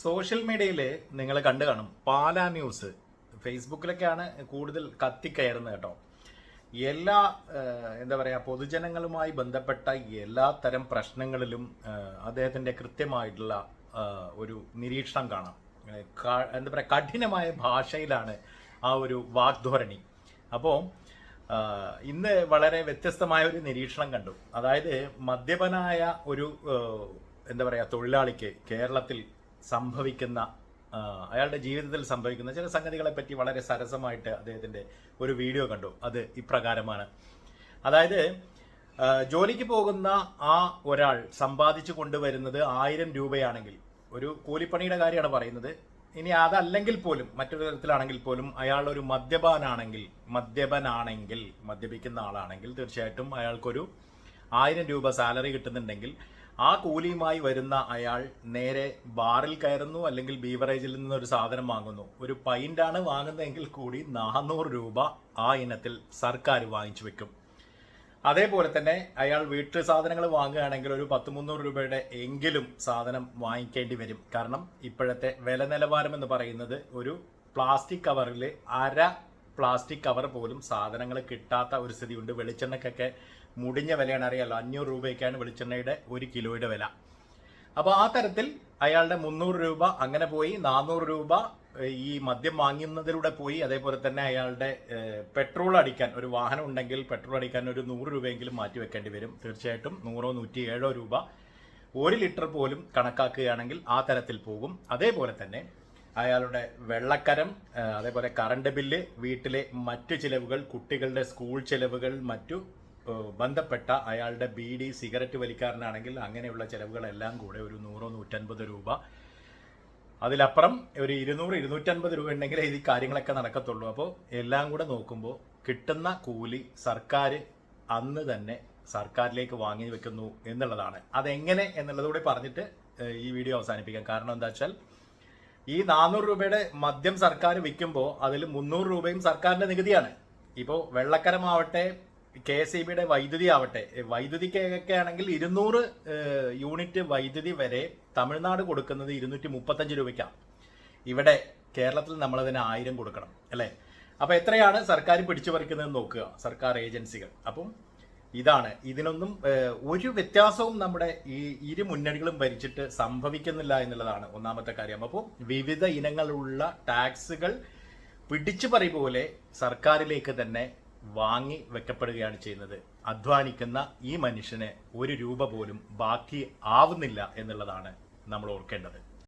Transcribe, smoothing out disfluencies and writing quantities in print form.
Social മീഡിയയിൽ നിങ്ങൾ കണ്ടു കാണും പാലാ ന്യൂസ്. ഫേസ്ബുക്കിലൊക്കെയാണ് കൂടുതൽ കത്തിക്കയറുന്നത് കേട്ടോ. എല്ലാ എന്താ പറയുക, പൊതുജനങ്ങളുമായി ബന്ധപ്പെട്ട എല്ലാ തരം പ്രശ്നങ്ങളിലും അദ്ദേഹത്തിൻ്റെ കൃത്യമായിട്ടുള്ള ഒരു നിരീക്ഷണം കാണാം. എന്താ പറയുക, കഠിനമായ ഭാഷയിലാണ് ആ ഒരു വാഗ്ധോരണി. അപ്പോൾ ഇന്ന് വളരെ വ്യത്യസ്തമായ ഒരു നിരീക്ഷണം കണ്ടു. അതായത് മദ്യപനായ ഒരു എന്താ പറയുക തൊഴിലാളിക്ക് കേരളത്തിൽ സംഭവിക്കുന്ന അയാളുടെ ജീവിതത്തിൽ സംഭവിക്കുന്ന ചില സംഗതികളെ പറ്റി വളരെ സരസമായിട്ട് അദ്ദേഹത്തിൻ്റെ ഒരു വീഡിയോ കണ്ടു. അത് ഇപ്രകാരമാണ്. അതായത് ജോലിക്ക് പോകുന്ന ആ ഒരാൾ സമ്പാദിച്ചു കൊണ്ടുവരുന്നത് 1000 രൂപയാണെങ്കിൽ, ഒരു കൂലിപ്പണിയുടെ കാര്യമാണ് പറയുന്നത്. ഇനി അതല്ലെങ്കിൽ പോലും മറ്റൊരു തരത്തിലാണെങ്കിൽ പോലും അയാൾ ഒരു മദ്യപനാണെങ്കിൽ മദ്യപിക്കുന്ന ആളാണെങ്കിൽ തീർച്ചയായിട്ടും അയാൾക്കൊരു 1000 രൂപ സാലറി കിട്ടുന്നുണ്ടെങ്കിൽ ആ കൂലിയുമായി വരുന്ന അയാൾ നേരെ ബാറിൽ കയറുന്നു, അല്ലെങ്കിൽ ബീവറേജിൽ നിന്നൊരു സാധനം വാങ്ങുന്നു. ഒരു പൈൻ്റാണ് വാങ്ങുന്നതെങ്കിൽ കൂടി 400 രൂപ ആ ഇനത്തിൽ സർക്കാർ വാങ്ങിച്ചു വെക്കും. അതേപോലെ തന്നെ അയാൾ വീട്ടു സാധനങ്ങൾ വാങ്ങുകയാണെങ്കിൽ ഒരു 100-300 രൂപയുടെ എങ്കിലും സാധനം വാങ്ങിക്കേണ്ടി വരും. കാരണം ഇപ്പോഴത്തെ വില നിലവാരം എന്ന് പറയുന്നത് ഒരു പ്ലാസ്റ്റിക് കവറിൽ പ്ലാസ്റ്റിക് കവർ പോലും സാധനങ്ങൾ കിട്ടാത്ത ഒരു സ്ഥിതിയുണ്ട്. വെളിച്ചെണ്ണയ്ക്കൊക്കെ മുടിഞ്ഞ വിലയാണ്, അറിയാലോ. 500 രൂപയ്ക്കാണ് വെളിച്ചെണ്ണയുടെ 1 കിലോയുടെ വില. അപ്പോൾ ആ തരത്തിൽ അയാളുടെ 300 രൂപ അങ്ങനെ പോയി, 400 രൂപ ഈ മദ്യം വാങ്ങുന്നതിലൂടെ പോയി. അതേപോലെ തന്നെ അയാളുടെ പെട്രോൾ അടിക്കാൻ, ഒരു വാഹനം ഉണ്ടെങ്കിൽ പെട്രോൾ അടിക്കാൻ ഒരു 100 രൂപയെങ്കിലും മാറ്റി വെക്കേണ്ടി വരും. തീർച്ചയായിട്ടും 100-107 രൂപ 1 ലിറ്റർ പോലും കണക്കാക്കുകയാണെങ്കിൽ ആ തരത്തിൽ പോകും. അതേപോലെ തന്നെ അയാളുടെ വെള്ളക്കരം, അതേപോലെ കറണ്ട് ബില്ല്, വീട്ടിലെ മറ്റു ചിലവുകൾ, കുട്ടികളുടെ സ്കൂൾ ചിലവുകൾ, മറ്റു ബന്ധപ്പെട്ട അയാളുടെ ബീഡി സിഗരറ്റ് വലിക്കാരനാണെങ്കിൽ അങ്ങനെയുള്ള ചിലവുകളെല്ലാം കൂടെ ഒരു 100-150 രൂപ, അതിലപ്പുറം ഒരു 200-250 രൂപ ഉണ്ടെങ്കിൽ ഈ കാര്യങ്ങളൊക്കെ നടക്കത്തുള്ളൂ. അപ്പോൾ എല്ലാം കൂടെ നോക്കുമ്പോൾ കിട്ടുന്ന കൂലി സർക്കാർ അന്ന് തന്നെ സർക്കാരിലേക്ക് വാങ്ങി വെക്കുന്നു എന്നുള്ളതാണ്. അതെങ്ങനെ എന്നുള്ളതുകൂടി പറഞ്ഞിട്ട് ഈ വീഡിയോ അവസാനിപ്പിക്കാം. കാരണം എന്താ വെച്ചാൽ, ഈ 400 രൂപയുടെ മദ്യം സർക്കാർ വിൽക്കുമ്പോൾ അതിൽ 300 രൂപയും സർക്കാരിൻ്റെ നികുതിയാണ്. ഇപ്പോൾ വെള്ളക്കരമാവട്ടെ, KSEBയുടെ വൈദ്യുതി ആവട്ടെ, വൈദ്യുതിക്കൊക്കെ ആണെങ്കിൽ 200 യൂണിറ്റ് വൈദ്യുതി വരെ തമിഴ്നാട് കൊടുക്കുന്നത് 235 രൂപയ്ക്കാണ്. ഇവിടെ കേരളത്തിൽ നമ്മളതിന് 1000 കൊടുക്കണം, അല്ലേ? അപ്പോൾ എത്രയാണ് സർക്കാർ പിടിച്ചു പറിക്കുന്നതെന്ന് നോക്കുക, സർക്കാർ ഏജൻസികൾ. അപ്പം ഇതാണ്, ഇതിനൊന്നും ഒരു വ്യത്യാസവും നമ്മുടെ ഈ ഇരു മുന്നണികളും ഭരിച്ചിട്ട് സംഭവിക്കുന്നില്ല എന്നുള്ളതാണ് ഒന്നാമത്തെ കാര്യം. അപ്പോൾ വിവിധ ഇനങ്ങളുള്ള ടാക്സുകൾ പിടിച്ചുപറി പോലെ സർക്കാരിലേക്ക് തന്നെ വാങ്ങി വെക്കപ്പെടുകയാണ് ചെയ്യുന്നത്. അധ്വാനിക്കുന്ന ഈ മനുഷ്യന് 1 രൂപ പോലും ബാക്കി ആവുന്നില്ല എന്നുള്ളതാണ് നമ്മൾ ഓർക്കേണ്ടത്.